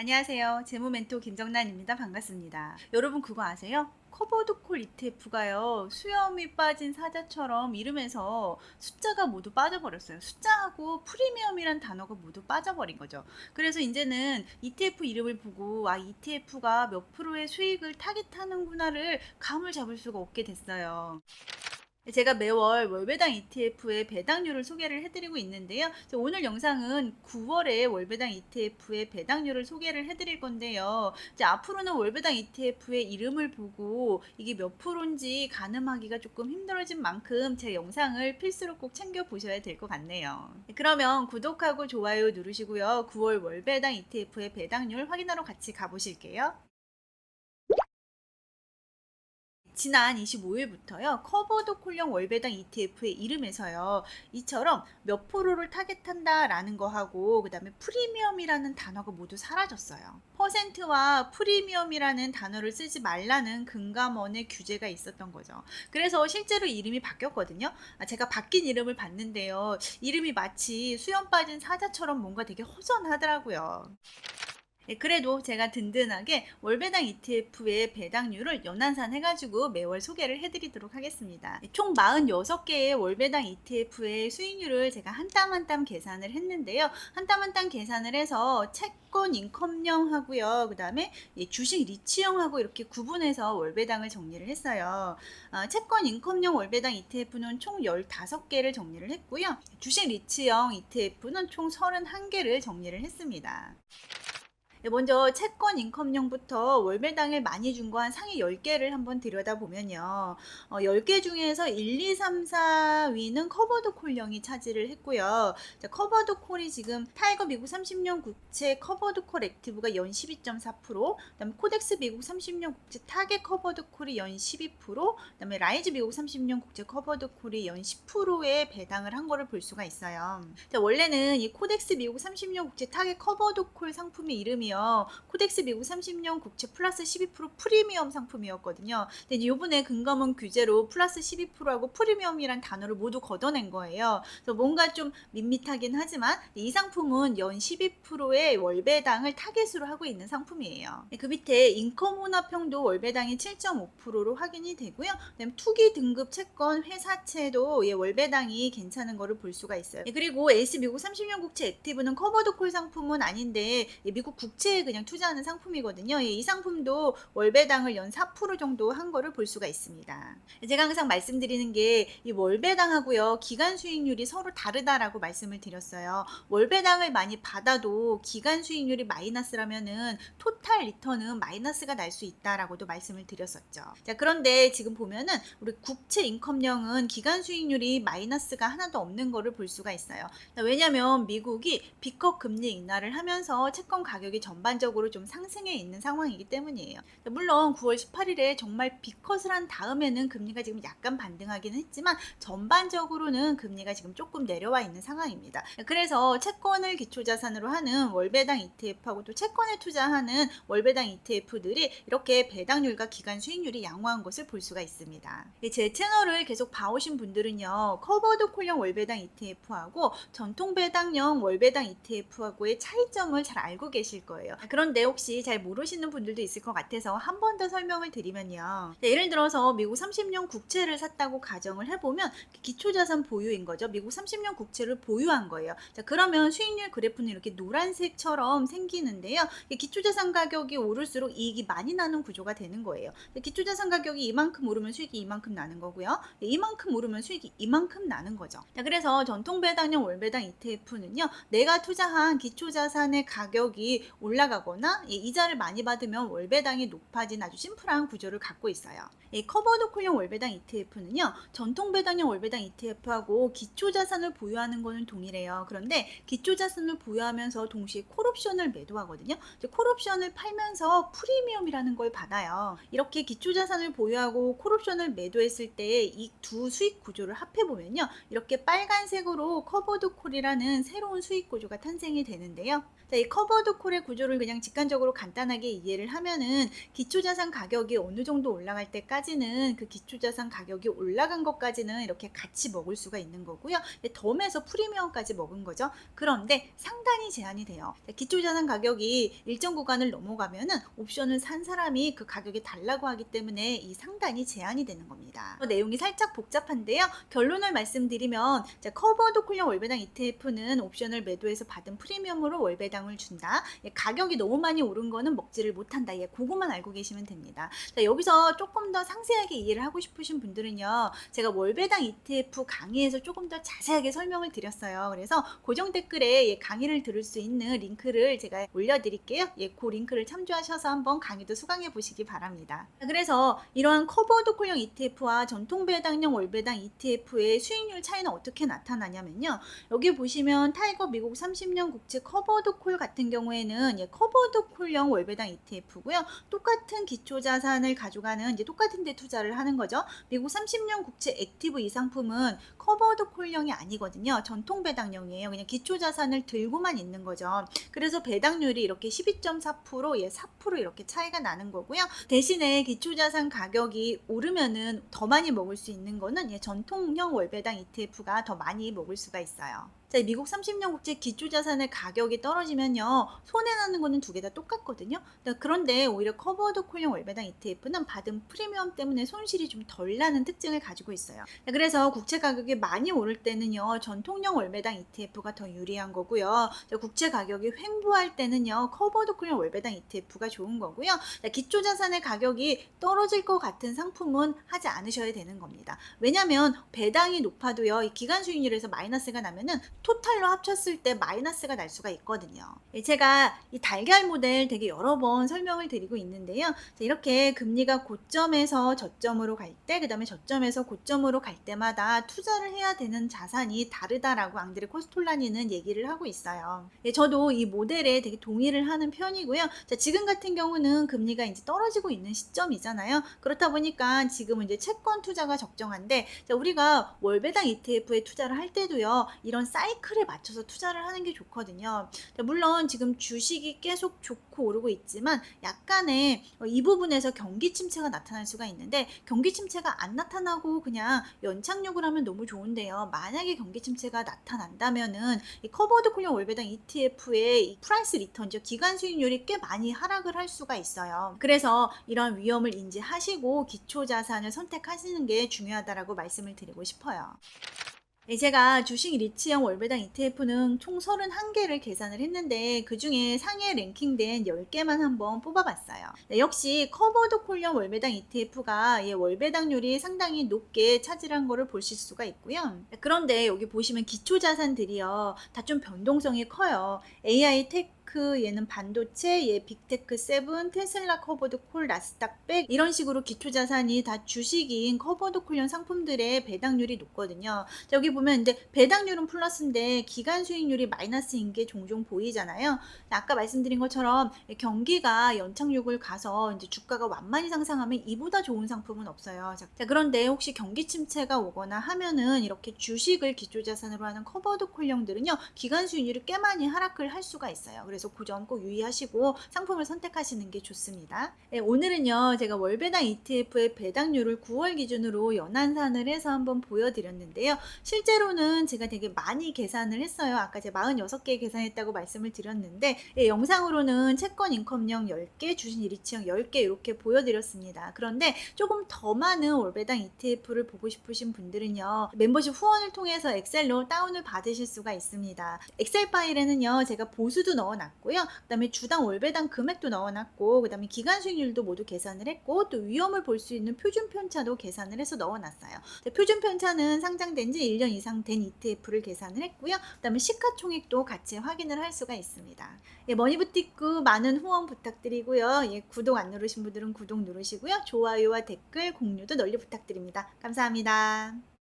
안녕하세요. 재무멘토 김정란입니다. 반갑습니다. 여러분 그거 아세요? 커버드 콜 ETF가요. 수염이 빠진 사자처럼 이름에서 숫자가 모두 빠져버렸어요. 숫자하고 프리미엄이란 단어가 모두 빠져버린 거죠. 그래서 이제는 ETF 이름을 보고 ETF가 몇 프로의 수익을 타깃하는구나를 감을 잡을 수가 없게 됐어요. 제가 매월 월배당 ETF의 배당률을 소개를 해드리고 있는데요. 오늘 영상은 9월에 월배당 ETF의 배당률을 소개를 해드릴 건데요. 이제 앞으로는 월배당 ETF의 이름을 보고 이게 몇 프로인지 가늠하기가 조금 힘들어진 만큼 제 영상을 필수로 꼭 챙겨 보셔야 될 것 같네요. 그러면 구독하고 좋아요 누르시고요. 9월 월배당 ETF의 배당률 확인하러 같이 가보실게요. 지난 25일부터요. 커버드 콜형 월배당 ETF의 이름에서요. 이처럼 몇 프로를 타겟한다라는 거하고 그다음에 프리미엄이라는 단어가 모두 사라졌어요. 퍼센트와 프리미엄이라는 단어를 쓰지 말라는 금감원의 규제가 있었던 거죠. 그래서 실제로 이름이 바뀌었거든요. 제가 바뀐 이름을 봤는데요. 이름이 마치 수염 빠진 사자처럼 뭔가 되게 허전하더라고요. 네, 그래도 제가 든든하게 월배당 ETF의 배당률을 연환산 해가지고 매월 소개를 해드리도록 하겠습니다. 총 46개의 월배당 ETF의 수익률을 제가 한 땀 한 땀 계산을 했는데요. 한 땀 한 땀 계산을 해서 채권 인컴형하고요. 그 다음에 주식 리치형하고 이렇게 구분해서 월배당을 정리를 했어요. 채권 인컴형 월배당 ETF는 총 15개를 정리를 했고요. 주식 리치형 ETF는 총 31개를 정리를 했습니다. 먼저 채권 인컴형부터 월배당을 많이 준 거 한 상위 10개를 한번 들여다보면요. 10개 중에서 1, 2, 3, 4위는 커버드 콜형이 차지를 했고요. 자, 커버드 콜이 지금 타이거 미국 30년 국채 커버드 콜 액티브가 연 12.4%, 그다음에 코덱스 미국 30년 국채 타겟 커버드 콜이 연 12%, 그다음에 라이즈 미국 30년 국채 커버드 콜이 연 10%의 배당을 한 거를 볼 수가 있어요. 자, 원래는 이 코덱스 미국 30년 국채 타겟 커버드 콜 상품의 이름이 코덱스 미국 30년 국채 플러스 12% 프리미엄 상품이었거든요. 근데 이제 요번에 금감원 규제로 플러스 12%하고 프리미엄이란 단어를 모두 걷어낸 거예요. 그래서 뭔가 좀 밋밋하긴 하지만 이 상품은 연 12%의 월배당을 타겟으로 하고 있는 상품이에요. 그 밑에 인컴 혼합형도 월배당이 7.5%로 확인이 되고요. 그다음에 투기 등급 채권 회사채도 월배당이 괜찮은 거를 볼 수가 있어요. 그리고 S 미국 30년 국채 액티브는 커버드 콜 상품은 아닌데 미국 국채에 그냥 투자하는 상품이거든요. 이 상품도 월배당을 연 4% 정도 한 거를 볼 수가 있습니다. 제가 항상 말씀드리는 게 이 월배당하고요. 기간 수익률이 서로 다르다라고 말씀을 드렸어요. 월배당을 많이 받아도 기간 수익률이 마이너스라면은 토탈 리턴은 마이너스가 날 수 있다라고도 말씀을 드렸었죠. 자, 그런데 지금 보면은 우리 국채 인컴형은 기간 수익률이 마이너스가 하나도 없는 거를 볼 수가 있어요. 왜냐하면 미국이 B컵 금리 인하를 하면서 채권 가격이 전반적으로 좀 상승해 있는 상황이기 때문이에요. 물론 9월 18일에 정말 B컷을 한 다음에는 금리가 지금 약간 반등하기는 했지만 전반적으로는 금리가 지금 조금 내려와 있는 상황입니다. 그래서 채권을 기초자산으로 하는 월배당 ETF하고 또 채권에 투자하는 월배당 ETF들이 이렇게 배당률과 기간 수익률이 양호한 것을 볼 수가 있습니다. 제 채널을 계속 봐오신 분들은요. 커버드 콜형 월배당 ETF하고 전통 배당형 월배당 ETF하고의 차이점을 잘 알고 계실 거예요. 그런데 혹시 잘 모르시는 분들도 있을 것 같아서 한 번 더 설명을 드리면요. 예를 들어서 미국 30년 국채를 샀다고 가정을 해보면 기초자산 보유인 거죠. 미국 30년 국채를 보유한 거예요. 자, 그러면 수익률 그래프는 이렇게 노란색처럼 생기는데요. 기초자산 가격이 오를수록 이익이 많이 나는 구조가 되는 거예요. 기초자산 가격이 이만큼 오르면 수익이 이만큼 나는 거고요. 이만큼 오르면 수익이 이만큼 나는 거죠. 자, 그래서 전통 배당형 월배당 ETF는요. 내가 투자한 기초자산의 가격이 올라가거나 이자를 많이 받으면 월배당이 높아진 아주 심플한 구조를 갖고 있어요. 커버드 콜형 월배당 ETF는요. 전통 배당형 월배당 ETF하고 기초자산을 보유하는 거는 동일해요. 그런데 기초자산을 보유하면서 동시에 콜옵션을 매도하거든요. 콜옵션을 팔면서 프리미엄이라는 걸 받아요. 이렇게 기초자산을 보유하고 콜옵션을 매도했을 때 이 두 수익 구조를 합해보면요. 이렇게 빨간색으로 커버드 콜이라는 새로운 수익 구조가 탄생이 되는데요. 자, 이 커버드 콜의 구조를 그냥 직관적으로 간단하게 이해를 하면은 기초자산 가격이 어느 정도 올라갈 때까지는 그 기초자산 가격이 올라간 것까지는 이렇게 같이 먹을 수가 있는 거고요. 덤에서 프리미엄까지 먹은 거죠. 그런데 상단이 제한이 돼요. 기초자산 가격이 일정 구간을 넘어가면은 옵션을 산 사람이 그 가격이 달라고 하기 때문에 이 상단이 제한이 되는 겁니다. 내용이 살짝 복잡한데요. 결론을 말씀드리면 커버드 콜형 월배당 ETF는 옵션을 매도해서 받은 프리미엄으로 월배당을 준다. 가격이 너무 많이 오른 거는 먹지를 못한다. 그거만 알고 계시면 됩니다. 여기서 조금 더 상세하게 이해를 하고 싶으신 분들은요. 제가 월배당 ETF 강의에서 조금 더 자세하게 설명을 드렸어요. 그래서 고정 댓글에 강의를 들을 수 있는 링크를 제가 올려드릴게요. 그 링크를 참조하셔서 한번 강의도 수강해 보시기 바랍니다. 그래서 이러한 커버드 콜형 ETF와 전통 배당형 월배당 ETF의 수익률 차이는 어떻게 나타나냐면요. 여기 보시면 타이거 미국 30년 국채 커버드 콜 같은 경우에는 커버드 콜형 월배당 ETF고요. 똑같은 기초 자산을 가져가는 이제 똑같은 데 투자를 하는 거죠. 미국 30년 국채 액티브 이 상품은 커버드 콜형이 아니거든요. 전통 배당형이에요. 그냥 기초 자산을 들고만 있는 거죠. 그래서 배당률이 이렇게 12.4%, 4% 이렇게 차이가 나는 거고요. 대신에 기초 자산 가격이 오르면은 더 많이 먹을 수 있는 거는 전통형 월배당 ETF가 더 많이 먹을 수가 있어요. 미국 30년 국채 기초자산의 가격이 떨어지면요. 손해나는 거는 두 개 다 똑같거든요. 그런데 오히려 커버드 콜형 월배당 ETF는 받은 프리미엄 때문에 손실이 좀 덜 나는 특징을 가지고 있어요. 그래서 국채 가격이 많이 오를 때는요. 전통형 월배당 ETF가 더 유리한 거고요. 국채 가격이 횡보할 때는요. 커버드 콜형 월배당 ETF가 좋은 거고요. 기초자산의 가격이 떨어질 것 같은 상품은 하지 않으셔야 되는 겁니다. 왜냐하면 배당이 높아도요. 이 기간 수익률에서 마이너스가 나면은 토탈로 합쳤을 때 마이너스가 날 수가 있거든요. 제가 이 달걀 모델 되게 여러 번 설명을 드리고 있는데요. 이렇게 금리가 고점에서 저점으로 갈 때, 그 다음에 저점에서 고점으로 갈 때마다 투자를 해야 되는 자산이 다르다라고 앙드레 코스톨라니는 얘기를 하고 있어요. 저도 이 모델에 되게 동의를 하는 편이고요. 지금 같은 경우는 금리가 이제 떨어지고 있는 시점이잖아요. 그렇다 보니까 지금은 이제 채권 투자가 적정한데, 우리가 월배당 ETF에 투자를 할 때도요, 이런 사이클에 맞춰서 투자를 하는 게 좋거든요. 물론 지금 주식이 계속 좋고 오르고 있지만 약간의 이 부분에서 경기 침체가 나타날 수가 있는데, 경기 침체가 안 나타나고 그냥 연착륙을 하면 너무 좋은데요. 만약에 경기 침체가 나타난다면은 이 커버드 콜형 월배당 ETF의 이 프라이스 리턴죠. 기간 수익률이 꽤 많이 하락을 할 수가 있어요. 그래서 이런 위험을 인지하시고 기초 자산을 선택하시는 게 중요하다라고 말씀을 드리고 싶어요. 제가 주식 리치형 월배당 ETF는 총 31개를 계산을 했는데 그 중에 상에 랭킹된 10개만 한번 뽑아봤어요. 역시 커버드 콜형 월배당 ETF가 월배당률이 상당히 높게 차지한 거를 보실 수가 있고요. 그런데 여기 보시면 기초자산들이요. 다 좀 변동성이 커요. AI 테크, 얘는 반도체, 얘 빅테크 7, 테슬라 커버드 콜, 나스닥 100 이런 식으로 기초자산이 다 주식인 커버드 콜형 상품들의 배당률이 높거든요. 여기 보면 근데 배당률은 플러스인데 기간 수익률이 마이너스인 게 종종 보이잖아요. 아까 말씀드린 것처럼 경기가 연착륙을 가서 이제 주가가 완만히 상승하면 이보다 좋은 상품은 없어요. 자, 그런데 혹시 경기 침체가 오거나 하면은 이렇게 주식을 기초자산으로 하는 커버드 콜형들은요. 기간 수익률이 꽤 많이 하락을 할 수가 있어요. 그래서 그 점 꼭 유의하시고 상품을 선택하시는 게 좋습니다. 오늘은요. 제가 월배당 ETF의 배당률을 9월 기준으로 연환산을 해서 한번 보여드렸는데요. 실제로는 제가 되게 많이 계산을 했어요. 아까 제가 46개 계산했다고 말씀을 드렸는데 영상으로는 채권 인컴형 10개, 주식 리치형 10개 이렇게 보여드렸습니다. 그런데 조금 더 많은 월배당 ETF를 보고 싶으신 분들은요. 멤버십 후원을 통해서 엑셀로 다운을 받으실 수가 있습니다. 엑셀 파일에는요. 제가 보수도 넣어놨고요. 그 다음에 주당 월배당 금액도 넣어놨고 그 다음에 기간 수익률도 모두 계산을 했고 또 위험을 볼 수 있는 표준 편차도 계산을 해서 넣어놨어요. 표준 편차는 상장된 지 1년 이상 된 ETF를 계산을 했고요. 그 다음에 시가총액도 같이 확인을 할 수가 있습니다. 머니부티크 많은 후원 부탁드리고요. 구독 안 누르신 분들은 구독 누르시고요. 좋아요와 댓글, 공유도 널리 부탁드립니다. 감사합니다.